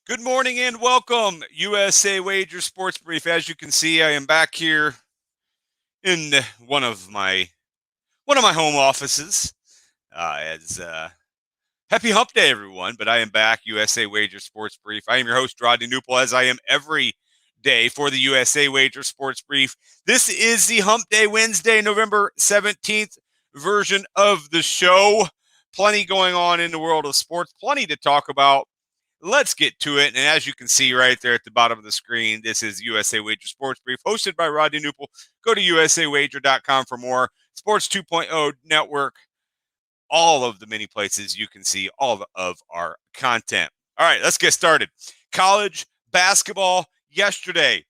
Good morning and welcome, USA Wager Sports Brief. As you can see, I am back here in one of my home offices. As Happy Hump Day, everyone! But I am back, USA Wager Sports Brief. I am your host, Rodney Knuppel, as I am every day for the USA Wager Sports Brief. This is the Hump Day Wednesday, November 17th version of the show. Plenty going on in the world of sports, plenty to talk about. Let's get to it. And as you can see right there at the bottom of the screen, this is USA Wager Sports Brief, hosted by Rodney Knuppel. Go to usawager.com for more. Sports 2.0 Network, all of the many places you can see all of our content. All right, let's get started. College basketball yesterday.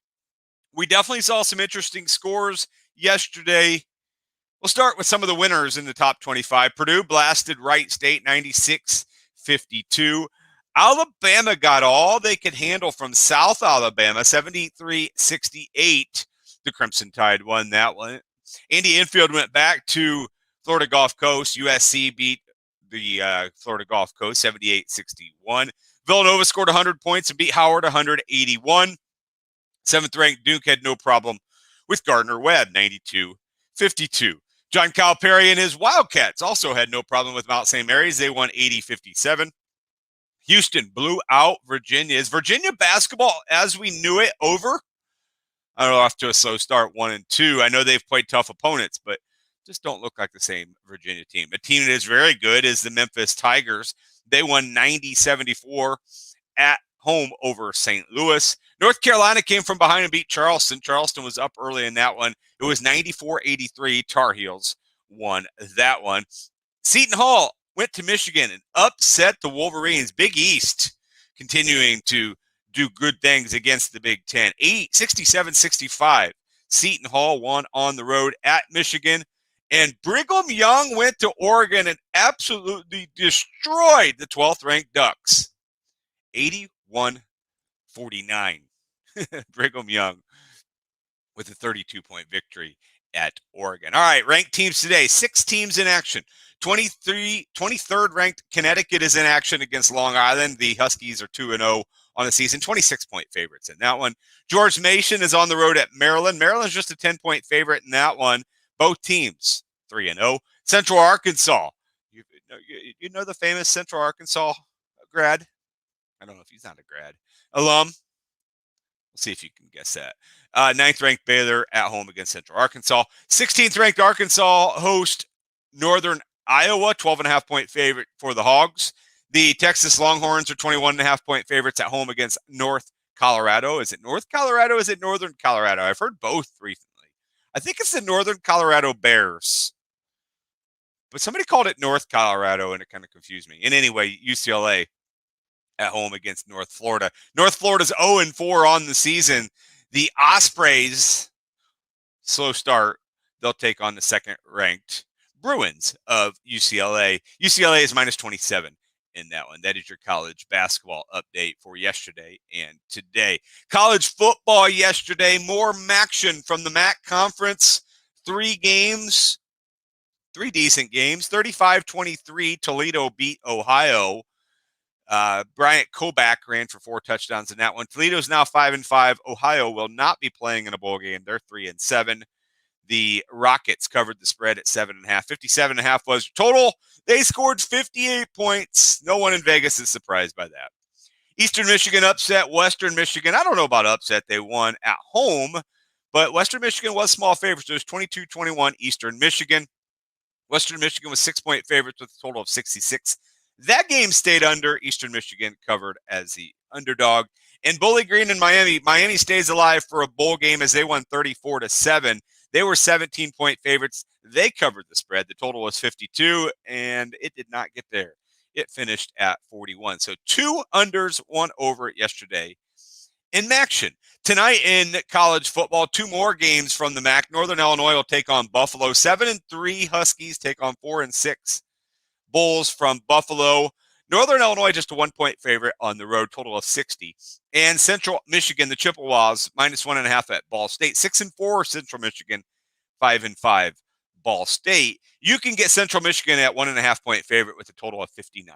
We definitely saw some interesting scores yesterday. We'll start with some of the winners in the top 25. Purdue blasted Wright State 96-52. Alabama got all they could handle from South Alabama, 73-68. The Crimson Tide won that one. Andy Enfield went back to Florida Gulf Coast. USC beat the Florida Gulf Coast, 78-61. Villanova scored 100 points and beat Howard 181. Seventh-ranked Duke had no problem with Gardner-Webb, 92-52. John Calipari and his Wildcats also had no problem with Mount St. Mary's. They won 80-57. Houston blew out Virginia. Is Virginia basketball, as we knew it, over? I don't know, off to a slow start, 1-2. I know they've played tough opponents, but just don't look like the same Virginia team. A team that is very good is the Memphis Tigers. They won 90-74 at home over St. Louis. North Carolina came from behind and beat Charleston. Charleston was up early in that one. It was 94-83. Tar Heels won that one. Seton Hall went to Michigan and upset the Wolverines. Big East continuing to do good things against the Big Ten. 67-65. Seton Hall won on the road at Michigan. And Brigham Young went to Oregon and absolutely destroyed the 12th-ranked Ducks. 81-49. Brigham Young with a 32-point victory at Oregon. All right, ranked teams today. 6 teams in action. 23rd ranked Connecticut is in action against Long Island. The Huskies are 2-0 on the season, 26-point favorites in that one. George Mason is on the road at Maryland. Maryland's just a 10-point favorite in that one. Both teams 3-0. Central Arkansas. You know the famous Central Arkansas grad? I don't know if he's not a grad. Alum. We'll see if you can guess that. 9th-ranked Baylor at home against Central Arkansas. 16th-ranked Arkansas host Northern Iowa, 12.5-point favorite for the Hogs. The Texas Longhorns are 21.5-point favorites at home against North Colorado. Is it North Colorado? Is it Northern Colorado? I've heard both recently. I think it's the Northern Colorado Bears. But somebody called it North Colorado, and it kind of confused me. And anyway, UCLA at home against North Florida. North Florida's 0-4 on the season. The Ospreys, slow start, they'll take on the second-ranked Bruins of UCLA. UCLA is minus 27 in that one. That is your college basketball update for yesterday and today. College football yesterday, more MACtion from the MAC Conference. 3 games, 3 decent games. 35-23, Toledo beat Ohio. Bryant Kobach ran for 4 touchdowns in that one. Toledo's now 5-5. Ohio will not be playing in a bowl game. They're 3-7. The Rockets covered the spread at 7.5. 57.5 was total. They scored 58 points. No one in Vegas is surprised by that. Eastern Michigan upset Western Michigan. I don't know about upset. They won at home, but Western Michigan was small favorites. It was 22-21 Eastern Michigan. Western Michigan was 6-point favorites with a total of 66. That game stayed under. Eastern Michigan covered as the underdog. And Bowling Green and Miami. Miami stays alive for a bowl game as they won 34-7. They were 17-point favorites. They covered the spread. The total was 52, and it did not get there. It finished at 41. So 2 unders, 1 over yesterday in MACtion. Tonight in college football, 2 more games from the MAC. Northern Illinois will take on Buffalo. 7-3 Huskies take on 4-6 Bulls from Buffalo. Northern Illinois just a 1-point favorite on the road, total of 60. And Central Michigan, the Chippewas, minus 1.5 at Ball State. 6-4 Central Michigan, 5-5 Ball State. You can get Central Michigan at 1.5-point favorite with a total of 59.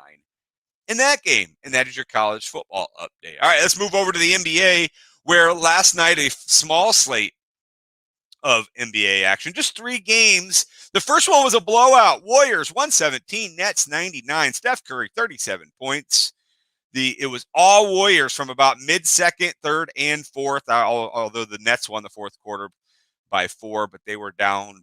in that game. And that is your college football update. All right, let's move over to the NBA, where last night a small slate of NBA action. Just 3 games. The first one was a blowout. Warriors 117, Nets 99. Steph Curry 37 points. It was all Warriors from about mid-second, third, and fourth, although the Nets won the fourth quarter by 4, but they were down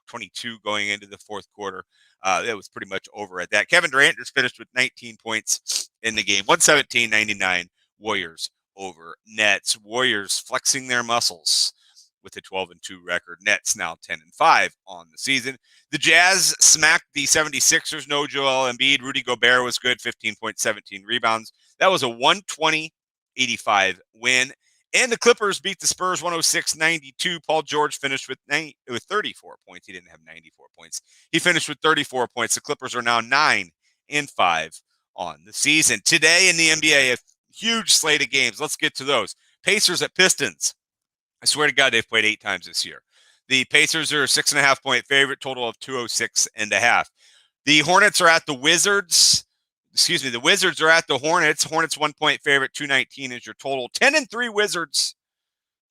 22 going into the fourth quarter. It was pretty much over at that. Kevin Durant just finished with 19 points in the game. 117-99, Warriors over Nets. Warriors flexing their muscles with a 12-2 record. Nets now 10-5 on the season. The Jazz smacked the 76ers. No Joel Embiid. Rudy Gobert was good, 15.17 rebounds. That was a 120-85 win. And the Clippers beat the Spurs 106-92. Paul George finished with 34 points. He didn't have 94 points. He finished with 34 points. The Clippers are now 9-5 on the season. Today in the NBA, a huge slate of games. Let's get to those. Pacers at Pistons. I swear to God, they've played 8 times this year. The Pacers are a 6.5-point favorite, total of 206.5. The Hornets are at the Wizards. The Wizards are at the Hornets. Hornets 1-point favorite, 219 is your total. 10-3 Wizards,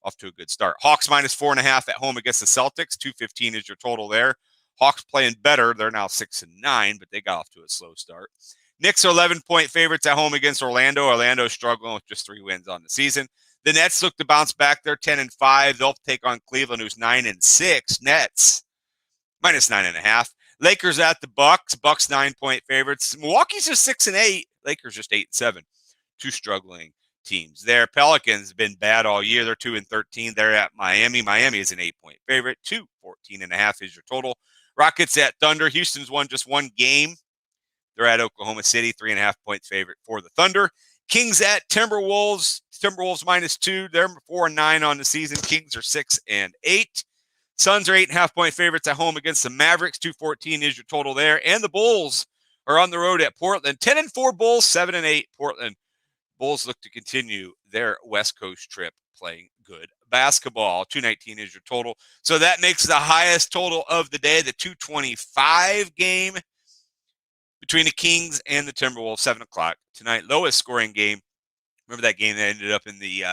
off to a good start. Hawks -4.5 at home against the Celtics. 215 is your total there. Hawks playing better. They're now 6-9, but they got off to a slow start. Knicks are 11-point favorites at home against Orlando. Orlando's struggling with just 3 wins on the season. The Nets look to bounce back. They're 10-5. They'll take on Cleveland, who's 9-6. Nets -9.5. Lakers at the Bucks. Bucks 9-point favorites. Milwaukee's just 6-8. Lakers just 8-7. 2 struggling teams there. Pelicans been bad all year. They're 2-13. They're at Miami. Miami is an 8-point favorite. 214.5 is your total. Rockets at Thunder. Houston's won just 1 game. They're at Oklahoma City. 3.5-point favorite for the Thunder. Kings at Timberwolves. Timberwolves -2. They're 4-9 on the season. Kings are 6-8. Suns are 8.5-point favorites at home against the Mavericks. 214 is your total there. And the Bulls are on the road at Portland. 10-4 Bulls, 7-8 Portland. Bulls look to continue their West Coast trip playing good basketball. 219 is your total. So that makes the highest total of the day, the 225 game between the Kings and the Timberwolves, 7 o'clock tonight. Lowest scoring game. Remember that game that ended up in the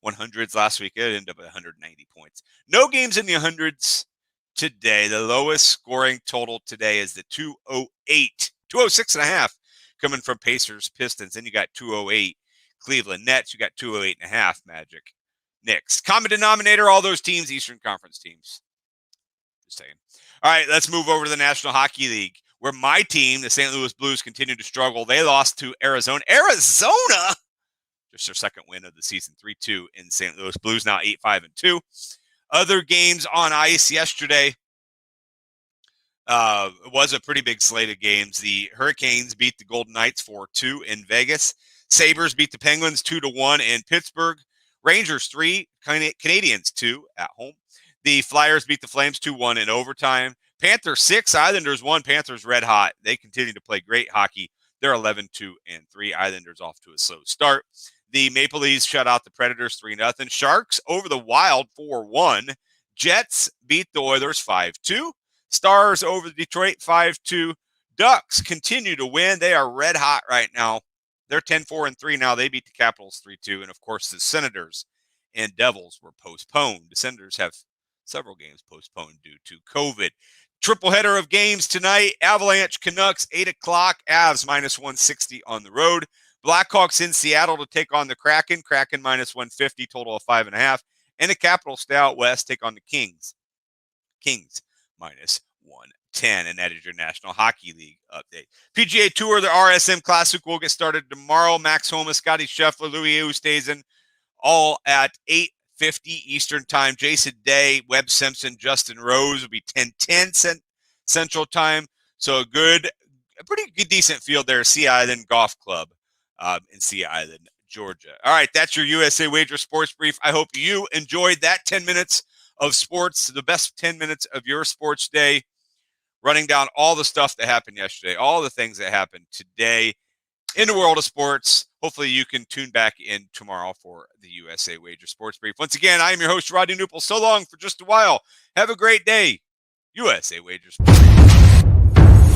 100s last week? It ended up at 190 points. No games in the 100s today. The lowest scoring total today is the 208. 206.5 coming from Pacers, Pistons. Then you got 208 Cleveland Nets. You got 208.5 Magic Knicks. Common denominator, all those teams, Eastern Conference teams. Just saying. All right, let's move over to the National Hockey League, where my team, the St. Louis Blues, continue to struggle. They lost to Arizona. Arizona! Just their second win of the season, 3-2 in St. Louis. Blues now 8-5-2. Other games on ice yesterday. It was a pretty big slate of games. The Hurricanes beat the Golden Knights 4-2 in Vegas. Sabres beat the Penguins 2-1 in Pittsburgh. Rangers 3, Canadians 2 at home. The Flyers beat the Flames 2-1 in overtime. Panthers 6, Islanders 1. Panthers red hot. They continue to play great hockey. They're 11-2-3. Islanders off to a slow start. The Maple Leafs shut out the Predators 3-0. Sharks over the Wild 4-1. Jets beat the Oilers 5-2. Stars over the Detroit 5-2. Ducks continue to win. They are red hot right now. They're 10-4-3 now. They beat the Capitals 3-2. And, of course, the Senators and Devils were postponed. The Senators have several games postponed due to COVID. Triple header of games tonight. Avalanche Canucks, 8 o'clock. Avs -160 on the road. Blackhawks in Seattle to take on the Kraken. Kraken -150, total of 5.5. And the Capitals stay out west, take on the Kings. Kings -110. And that is your National Hockey League update. PGA Tour, the RSM Classic will get started tomorrow. Max Homa, Scotty Scheffler, Louis Oosthuizen, all at 8:50 Eastern Time. Jason Day, Webb Simpson, Justin Rose will be 10:10 Central Time. So a pretty good, decent field there. Sea Island Golf Club in Sea Island, Georgia. All right, that's your USA Wager Sports Brief. I hope you enjoyed that 10 minutes of sports, the best 10 minutes of your sports day, running down all the stuff that happened yesterday, all the things that happened today in the world of sports. Hopefully you can tune back in tomorrow for the USA Wager Sports Brief. Once again, I am your host, Rodney Knuppel. So long for just a while. Have a great day. USA Wager Sports Brief.